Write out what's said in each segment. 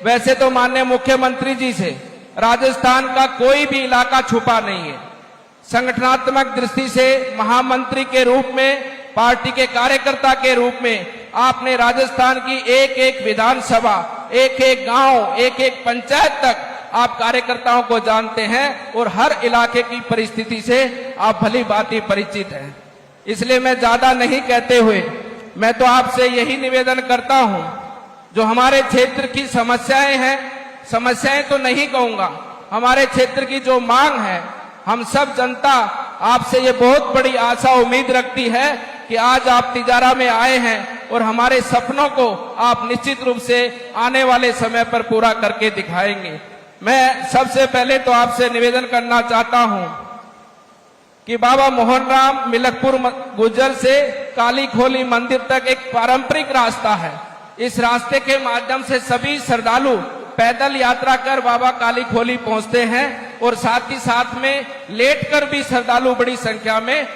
वैसे तो माननीय मुख्यमंत्री जी से राजस्थान का कोई भी इलाका छुपा नहीं है। संगठनात्मक दृष्टि से महामंत्री के रूप में, पार्टी के कार्यकर्ता के रूप में आपने राजस्थान की एक एक विधानसभा, एक एक गांव, एक एक पंचायत तक आप कार्यकर्ताओं को जानते हैं और हर इलाके की परिस्थिति से आप भली भांति परिचित हैं। इसलिए मैं ज्यादा नहीं कहते हुए मैं तो आपसे यही निवेदन करता हूं, जो हमारे क्षेत्र की समस्याएं हैं, समस्याएं तो नहीं कहूंगा, हमारे क्षेत्र की जो मांग है, हम सब जनता आपसे ये बहुत बड़ी आशा उम्मीद रखती है कि आज आप तिजारा में आए हैं और हमारे सपनों को आप निश्चित रूप से आने वाले समय पर पूरा करके दिखाएंगे। मैं सबसे पहले तो आपसे निवेदन करना चाहता हूं कि बाबा मोहनराम मिलकपुर गुज्जर से काली खोली मंदिर तक एक पारंपरिक रास्ता है। इस रास्ते के माध्यम से सभी श्रद्धालु पैदल यात्रा कर बाबा काली खोली पहुंचते हैं और साथ ही साथ में लेटकर भी श्रद्धालु बड़ी संख्या में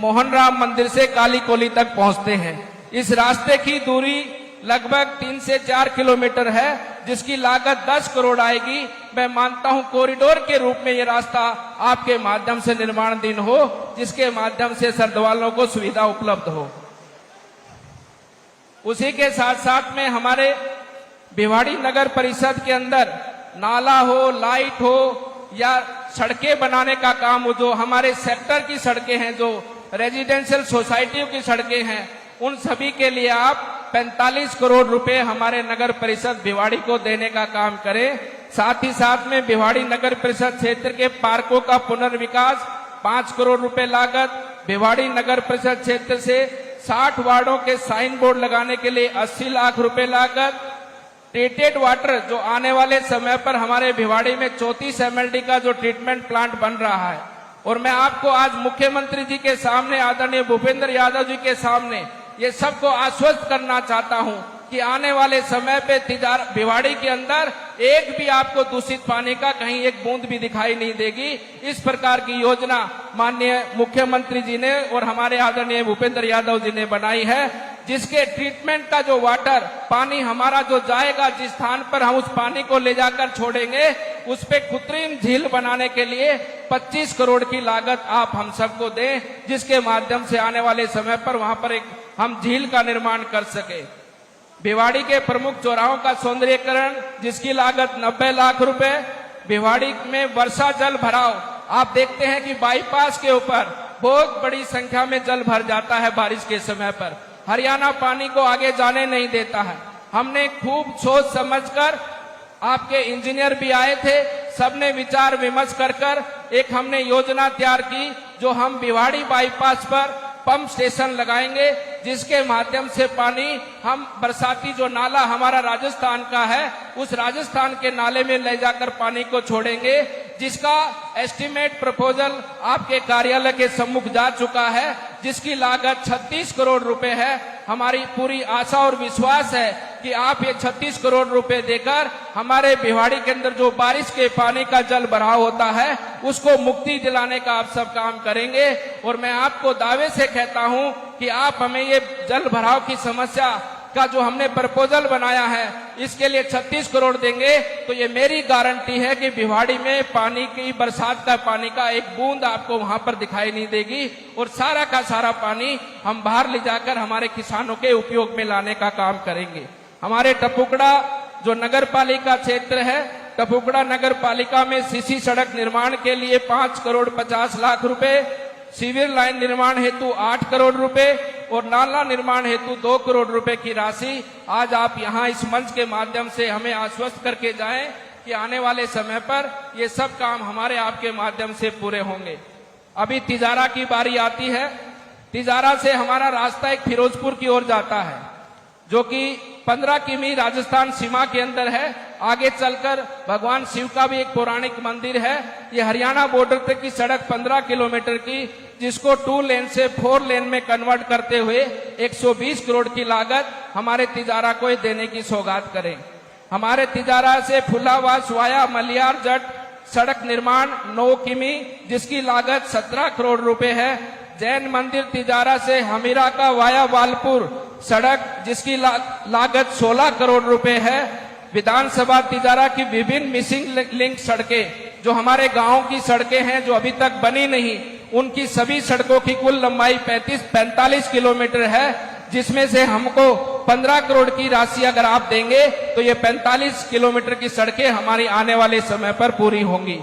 मोहनराम मंदिर से काली खोली तक पहुंचते हैं। इस रास्ते की दूरी लगभग 3 से 4 किलोमीटर है, जिसकी लागत 10 करोड़ आएगी। मैं मानता हूं कॉरिडोर के रूप में ये रास्ता आपके माध्यम से निर्माणाधीन हो, जिसके माध्यम से श्रद्धालुओं को सुविधा उपलब्ध हो। उसी के साथ साथ में हमारे भिवाड़ी नगर परिषद के अंदर नाला हो, लाइट हो या सड़कें बनाने का काम हो, जो हमारे सेक्टर की सड़कें हैं, जो रेजिडेंशियल सोसाइटियों की सड़कें हैं, उन सभी के लिए आप 45 करोड़ रुपए हमारे नगर परिषद भिवाड़ी को देने का काम करें। साथ ही साथ में भिवाड़ी नगर परिषद क्षेत्र के पार्कों का पुनर्विकास 5 करोड़ रुपए लागत, भिवाड़ी नगर परिषद क्षेत्र से 60 वार्डों के साइन बोर्ड लगाने के लिए 80 लाख रुपए लागत, ट्रीटेड वाटर जो आने वाले समय पर हमारे भिवाड़ी में 34 MLD का जो ट्रीटमेंट प्लांट बन रहा है। और मैं आपको आज मुख्यमंत्री जी के सामने, आदरणीय भूपेंद्र यादव जी के सामने ये सबको आश्वस्त करना चाहता हूं कि आने वाले समय पे भिवाड़ी के अंदर एक भी आपको दूषित पानी का कहीं एक बूंद भी दिखाई नहीं देगी। इस प्रकार की योजना माननीय मुख्यमंत्री जी ने और हमारे आदरणीय भूपेंद्र यादव जी ने बनाई है, जिसके ट्रीटमेंट का जो वाटर पानी हमारा जो जाएगा, जिस स्थान पर हम उस पानी को ले जाकर छोड़ेंगे, उस पे कृत्रिम झील बनाने के लिए 25 करोड़ की लागत आप हम सबको दें, जिसके माध्यम से आने वाले समय पर वहां पर एक हम झील का निर्माण कर सके। भिवाड़ी के प्रमुख चौराहों का सौंदर्यीकरण, जिसकी लागत 90 लाख रुपए। भिवाड़ी में वर्षा जल भराव, आप देखते हैं कि बाईपास के ऊपर बहुत बड़ी संख्या में जल भर जाता है बारिश के समय पर। हरियाणा पानी को आगे जाने नहीं देता है। हमने खूब सोच समझकर, आपके इंजीनियर भी आए थे, सबने विचार विमर्श कर एक हमने योजना तैयार की, जो हम भिवाड़ी बाईपास पर पंप स्टेशन लगाएंगे, जिसके माध्यम से पानी हम बरसाती जो नाला हमारा राजस्थान का है, उस राजस्थान के नाले में ले जाकर पानी को छोड़ेंगे, जिसका एस्टीमेट प्रपोजल आपके कार्यालय के सम्मुख जा चुका है, जिसकी लागत 36 करोड़ रुपए है। हमारी पूरी आशा और विश्वास है कि आप ये 36 करोड़ रुपए देकर हमारे भिवाड़ी के अंदर जो बारिश के पानी का जल भराव होता है, उसको मुक्ति दिलाने का आप सब काम करेंगे। और मैं आपको दावे से कहता हूं कि आप हमें ये जल भराव की समस्या का जो हमने प्रपोजल बनाया है, इसके लिए 36 करोड़ देंगे, तो ये मेरी गारंटी है कि भिवाड़ी में पानी की, बरसात का पानी का एक बूंद आपको वहां पर दिखाई नहीं देगी और सारा का सारा पानी हम बाहर ले जाकर हमारे किसानों के उपयोग में लाने का काम करेंगे। हमारे टपुकड़ा जो नगर पालिका क्षेत्र है, टपुकड़ा नगर पालिका में सीसी सड़क निर्माण के लिए 5 करोड़ 50 लाख रुपए, सीवर लाइन निर्माण हेतु 8 करोड़ रुपए और नाला निर्माण हेतु 2 करोड़ रुपए की राशि आज आप यहां इस मंच के माध्यम से हमें आश्वस्त करके जाएं कि आने वाले समय पर ये सब काम हमारे आपके माध्यम से पूरे होंगे। अभी तिजारा की बारी आती है। तिजारा से हमारा रास्ता एक फिरोजपुर की ओर जाता है, जो कि 15 किमी राजस्थान सीमा के अंदर है। आगे चलकर भगवान शिव का भी एक पौराणिक मंदिर है। ये हरियाणा बॉर्डर तक की सड़क 15 किलोमीटर की, जिसको 2 लेन से 4 लेन में कन्वर्ट करते हुए 120 करोड़ की लागत हमारे तिजारा को देने की सौगात करें। हमारे तिजारा से फुलावास वाया मलियार जट सड़क निर्माण 9 किमी, जिसकी लागत 17 करोड़ रुपए है। जैन मंदिर तिजारा से हमीरा का वाया वालपुर सड़क, जिसकी लागत 16 करोड़ रुपए है। विधानसभा तिजारा की विभिन्न मिसिंग लिंक सड़कें, जो हमारे गांव की सड़कें हैं जो अभी तक बनी नहीं, उनकी सभी सड़कों की कुल लंबाई 45 किलोमीटर है, जिसमें से हमको 15 करोड़ की राशि अगर आप देंगे तो ये 45 किलोमीटर की सड़कें हमारी आने वाले समय पर पूरी होंगी।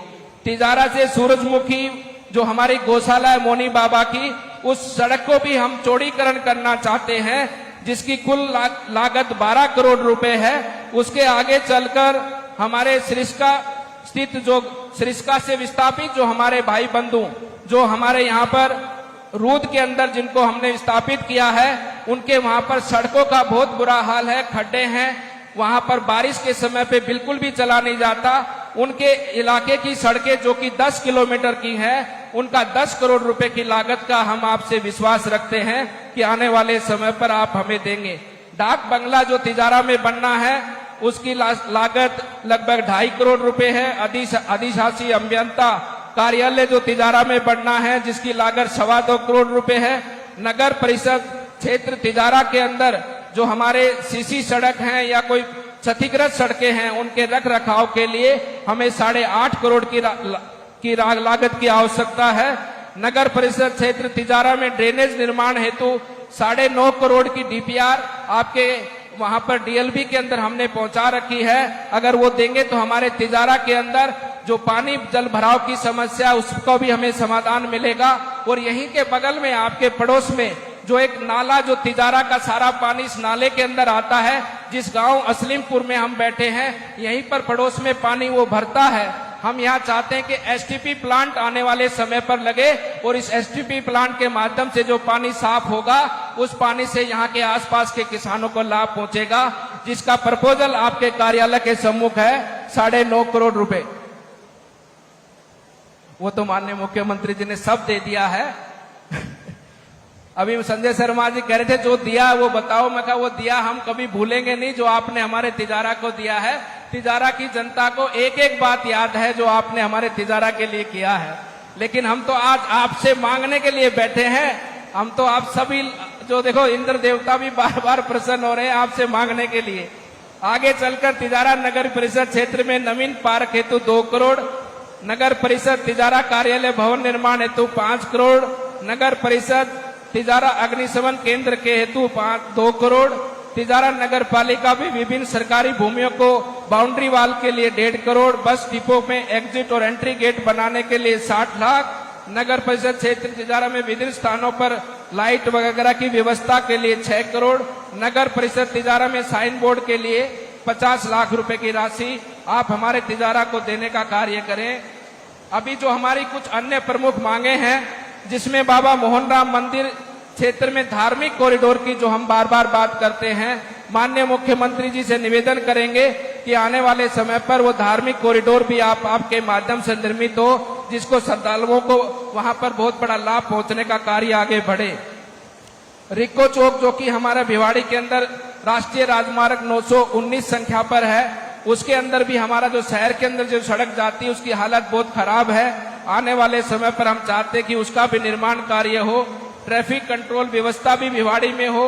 तिजारा से सूरजमुखी जो हमारी गौशाला है मोनी बाबा की, उस सड़क को भी हम चौड़ीकरण करना चाहते हैं, जिसकी कुल लागत 12 करोड़ रुपए है। उसके आगे चलकर हमारे सरिस्का स्थित जो सरिस्का से विस्थापित जो हमारे भाई बंधु जो हमारे यहाँ पर रूद के अंदर जिनको हमने विस्थापित किया है, उनके वहां पर सड़कों का बहुत बुरा हाल है, खड्डे हैं, वहां पर बारिश के समय पे बिल्कुल भी चला नहीं जाता। उनके इलाके की सड़कें जो कि 10 किलोमीटर की है, उनका 10 करोड़ रुपए की लागत का हम आपसे विश्वास रखते हैं कि आने वाले समय पर आप हमें देंगे। डाक बंगला जो तिजारा में बनना है, उसकी लागत लगभग 2.5 करोड़ रुपए है। अधिशासी अभियंता कार्यालय जो तिजारा में बनना है, जिसकी लागत 2.25 करोड़ रुपए है। नगर परिषद क्षेत्र तिजारा के अंदर जो हमारे सीसी सड़क हैं या कोई क्षतिग्रस्त सड़कें हैं, उनके रख रखाव के लिए हमें 8.5 करोड़ की लागत की आवश्यकता है। नगर परिषद क्षेत्र तिजारा में ड्रेनेज निर्माण हेतु 9.5 करोड़ की डीपीआर आपके वहां पर डीएलबी के अंदर हमने पहुंचा रखी है। अगर वो देंगे तो हमारे तिजारा के अंदर जो पानी जल भराव की समस्या, उसको भी हमें समाधान मिलेगा। और यहीं के बगल में आपके पड़ोस में जो एक नाला जो तिजारा का सारा पानी इस नाले के अंदर आता है, जिस गांव असलीमपुर में हम बैठे हैं, यहीं पर पड़ोस में पानी वो भरता है। हम यहाँ चाहते हैं कि एसटीपी प्लांट आने वाले समय पर लगे और इस एसटीपी प्लांट के माध्यम से जो पानी साफ होगा, उस पानी से यहाँ के आसपास के किसानों को लाभ पहुंचेगा, जिसका प्रपोजल आपके कार्यालय के सम्मुख है 9.5 करोड़ रुपए। वो तो माननीय मुख्यमंत्री जी ने सब दे दिया है। अभी संजय शर्मा जी कह रहे थे जो दिया वो बताओ। मैं कहा वो दिया हम कभी भूलेंगे नहीं, जो आपने हमारे तिजारा को दिया है। तिजारा की जनता को एक एक बात याद है जो आपने हमारे तिजारा के लिए किया है। लेकिन हम तो आज आपसे मांगने के लिए बैठे हैं। हम तो आप सभी जो देखो इंद्र देवता भी बार बार प्रसन्न हो रहे हैं आपसे मांगने के लिए। आगे चलकर तिजारा नगर परिषद क्षेत्र में नवीन पार्क हेतु 2 करोड़, नगर परिषद तिजारा कार्यालय भवन निर्माण हेतु 5 करोड़, नगर परिषद तिजारा अग्निशमन केंद्र के हेतु 2 करोड़, तिजारा नगर पालिका भी विभिन्न सरकारी भूमियों को बाउंड्री वाल के लिए 1.5 करोड़, बस डिपो में एग्जिट और एंट्री गेट बनाने के लिए 60 लाख, नगर परिषद क्षेत्र तिजारा में विभिन्न स्थानों पर लाइट वगैरह की व्यवस्था के लिए 6 करोड़, नगर परिषद तिजारा में साइन बोर्ड के लिए 50 लाख रुपए की राशि आप हमारे तिजारा को देने का कार्य करें। अभी जो हमारी कुछ अन्य प्रमुख मांगे हैं, जिसमें बाबा मोहन राम मंदिर क्षेत्र में धार्मिक कॉरिडोर की जो हम बार बार बात करते हैं, माननीय मुख्यमंत्री जी से निवेदन करेंगे कि आने वाले समय पर वो धार्मिक कॉरिडोर भी आपके माध्यम से निर्मित हो, जिसको श्रद्धालुओं को वहां पर बहुत बड़ा लाभ पहुंचने का कार्य आगे बढ़े। रिको चौक जो कि हमारा भिवाड़ी के अंदर राष्ट्रीय राजमार्ग 919 संख्या पर है, उसके अंदर भी हमारा जो शहर के अंदर जो सड़क जाती है उसकी हालत बहुत खराब है। आने वाले समय पर हम चाहते हैं कि उसका भी निर्माण कार्य हो। ट्रैफिक कंट्रोल व्यवस्था भी भिवाड़ी में हो।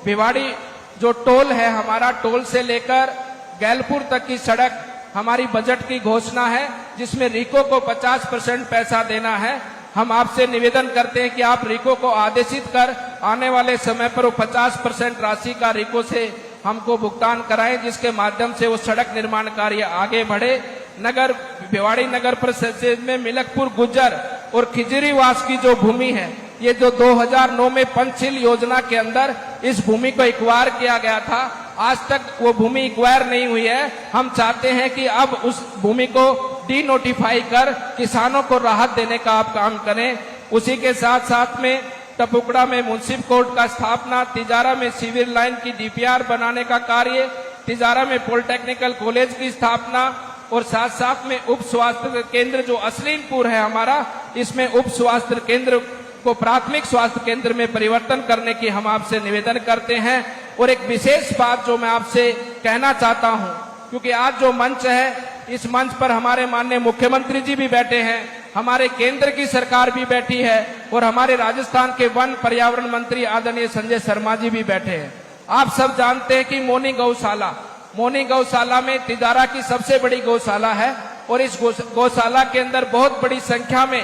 भिवाड़ी जो टोल है हमारा, टोल से लेकर गैलपुर तक की सड़क हमारी बजट की घोषणा है, जिसमें रिको को 50% पैसा देना है। हम आपसे निवेदन करते हैं कि आप रिको को आदेशित कर आने वाले समय पर वो 50% राशि का रिको से हमको भुगतान कराएं, जिसके माध्यम से वो सड़क निर्माण कार्य आगे बढ़े। नगर भिवाड़ी नगर परिषद में मिलकपुर गुज्जर और खिजरीवास की जो भूमि है, ये जो 2009 में पंचशील योजना के अंदर इस भूमि को एक्वायर किया गया था, आज तक वो भूमि एक्वायर नहीं हुई है। हम चाहते हैं कि अब उस भूमि को डी नोटिफाई कर किसानों को राहत देने का आप काम करें। उसी के साथ साथ में टपुकड़ा में म्युनिसिपल कोर्ट का स्थापना, तिजारा में सीवर लाइन की डीपीआर बनाने का कार्य, तिजारा में पॉलिटेक्निकल कॉलेज की स्थापना और साथ साथ में उप स्वास्थ्य केंद्र जो असलीमपुर है हमारा, इसमें उप स्वास्थ्य केंद्र को प्राथमिक स्वास्थ्य केंद्र में परिवर्तन करने की हम आपसे निवेदन करते हैं। और एक विशेष बात जो मैं आपसे कहना चाहता हूं, क्योंकि आज जो मंच है, इस मंच पर हमारे माननीय मुख्यमंत्री जी भी बैठे हैं, हमारे केंद्र की सरकार भी बैठी है और हमारे राजस्थान के वन पर्यावरण मंत्री आदरणीय संजय शर्मा जी भी बैठे हैं। आप सब जानते हैं कि मोनी गौशाला मोनी गौशाला में तिजारा की सबसे बड़ी गौशाला है और इस गौशाला के अंदर बहुत बड़ी संख्या में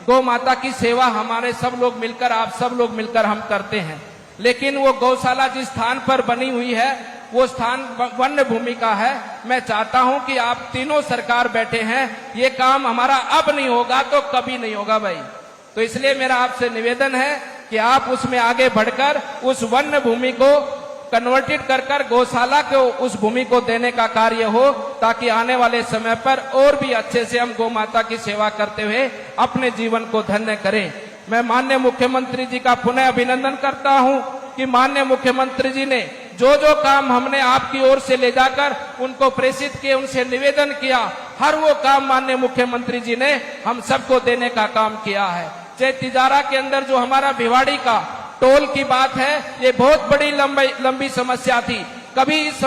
गौ माता की सेवा हमारे सब लोग मिलकर, आप सब लोग मिलकर हम करते हैं। लेकिन वो गौशाला जिस स्थान पर बनी हुई है वो स्थान वन्य भूमि का है। मैं चाहता हूं कि आप तीनों सरकार बैठे हैं, ये काम हमारा अब नहीं होगा तो कभी नहीं होगा भाई। तो इसलिए मेरा आपसे निवेदन है कि आप उसमें आगे बढ़कर उस वन्य भूमि को कन्वर्टेड कर गौशाला को उस भूमि को देने का कार्य हो, ताकि आने वाले समय पर और भी अच्छे से हम गौ माता की सेवा करते हुए अपने जीवन को धन्य करें। मैं माननीय मुख्यमंत्री जी का पुनः अभिनंदन करता हूं कि माननीय मुख्यमंत्री जी ने जो जो काम हमने आपकी ओर से ले जाकर उनको प्रेषित किए, उनसे निवेदन किया, हर वो काम माननीय मुख्यमंत्री जी ने हम सबको देने का काम किया है। चाहे तिजारा के अंदर जो हमारा भिवाड़ी का टोल की बात है, ये बहुत बड़ी लंबी समस्या थी। कभी इस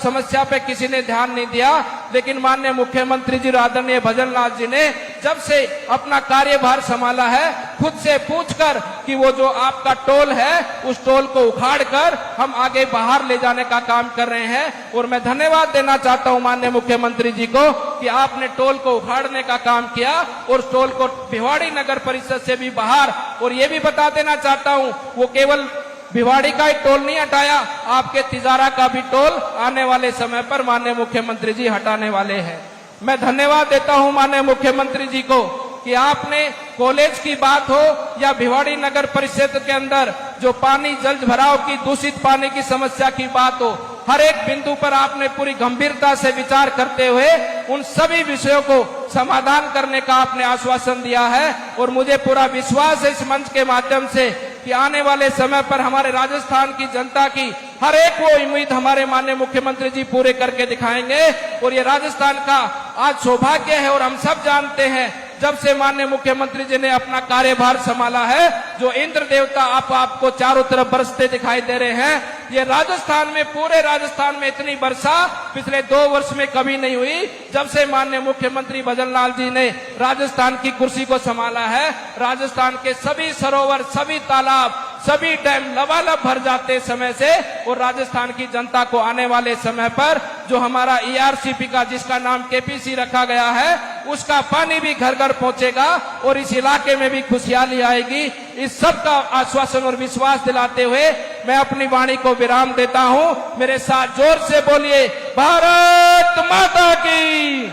समस्या पे किसी ने ध्यान नहीं दिया, लेकिन माननीय मुख्यमंत्री जी आदरणीय भजनलाल जी ने जब से अपना कार्यभार संभाला है, खुद से पूछकर कि वो जो आपका टोल है उस टोल को उखाड़कर हम आगे बाहर ले जाने का काम कर रहे हैं। और मैं धन्यवाद देना चाहता हूं माननीय मुख्यमंत्री जी को कि आपने टोल को उखाड़ने का काम किया और टोल को भिवाड़ी नगर परिषद से भी बाहर। और ये भी बता देना चाहता हूं, वो केवल भिवाड़ी का ही टोल नहीं हटाया, आपके तिजारा का भी टोल आने वाले समय पर माननीय मुख्यमंत्री जी हटाने वाले हैं। मैं धन्यवाद देता हूं माननीय मुख्यमंत्री जी को कि आपने कॉलेज की बात हो या भिवाड़ी नगर परिषद के अंदर जो पानी जल भराव की, दूषित पानी की समस्या की बात हो, हर एक बिंदु पर आपने पूरी गंभीरता से विचार करते हुए उन सभी विषयों को समाधान करने का आपने आश्वासन दिया है। और मुझे पूरा विश्वास है इस मंच के माध्यम से कि आने वाले समय पर हमारे राजस्थान की जनता की हर एक वो उम्मीद हमारे माननीय मुख्यमंत्री जी पूरे करके दिखाएंगे। और ये राजस्थान का आज सौभाग्य है और हम सब जानते हैं, जब से माननीय मुख्यमंत्री जी ने अपना कार्यभार संभाला है, जो इंद्र देवता आपको चारों तरफ बरसते दिखाई दे रहे हैं, ये राजस्थान में, पूरे राजस्थान में इतनी वर्षा पिछले 2 वर्ष में कभी नहीं हुई। जब से माननीय मुख्यमंत्री भजनलाल जी ने राजस्थान की कुर्सी को संभाला है, राजस्थान के सभी सरोवर, सभी तालाब, सभी डैम लबालब भर जाते समय से। और राजस्थान की जनता को आने वाले समय पर जो हमारा ERCP का, जिसका नाम KPC रखा गया है, उसका पानी भी घर घर पहुंचेगा और इस इलाके में भी खुशहाली आएगी। इस सब का आश्वासन और विश्वास दिलाते हुए मैं अपनी वाणी को विराम देता हूं। मेरे साथ जोर से बोलिए, भारत माता की,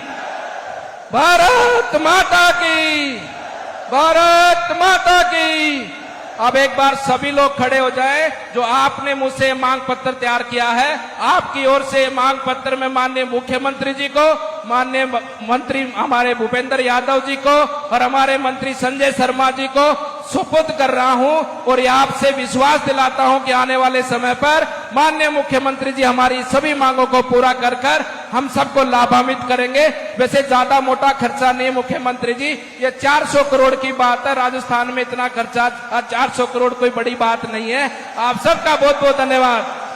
भारत माता की, भारत माता की। अब एक बार सभी लोग खड़े हो जाएं। जो आपने मुझसे मांग पत्र तैयार किया है, आपकी ओर से मांग पत्र में माननीय मुख्यमंत्री जी को, माननीय मंत्री हमारे भूपेंद्र यादव जी को और हमारे मंत्री संजय शर्मा जी को सुपुर्द कर रहा हूं। और ये आपसे विश्वास दिलाता हूं कि आने वाले समय पर माननीय मुख्यमंत्री जी हमारी सभी मांगों को पूरा कर हम सबको लाभान्वित करेंगे। वैसे ज्यादा मोटा खर्चा नहीं मुख्यमंत्री जी, ये 400 करोड़ की बात है। राजस्थान में इतना खर्चा, 400 करोड़ कोई बड़ी बात नहीं है। आप सबका बहुत बहुत धन्यवाद।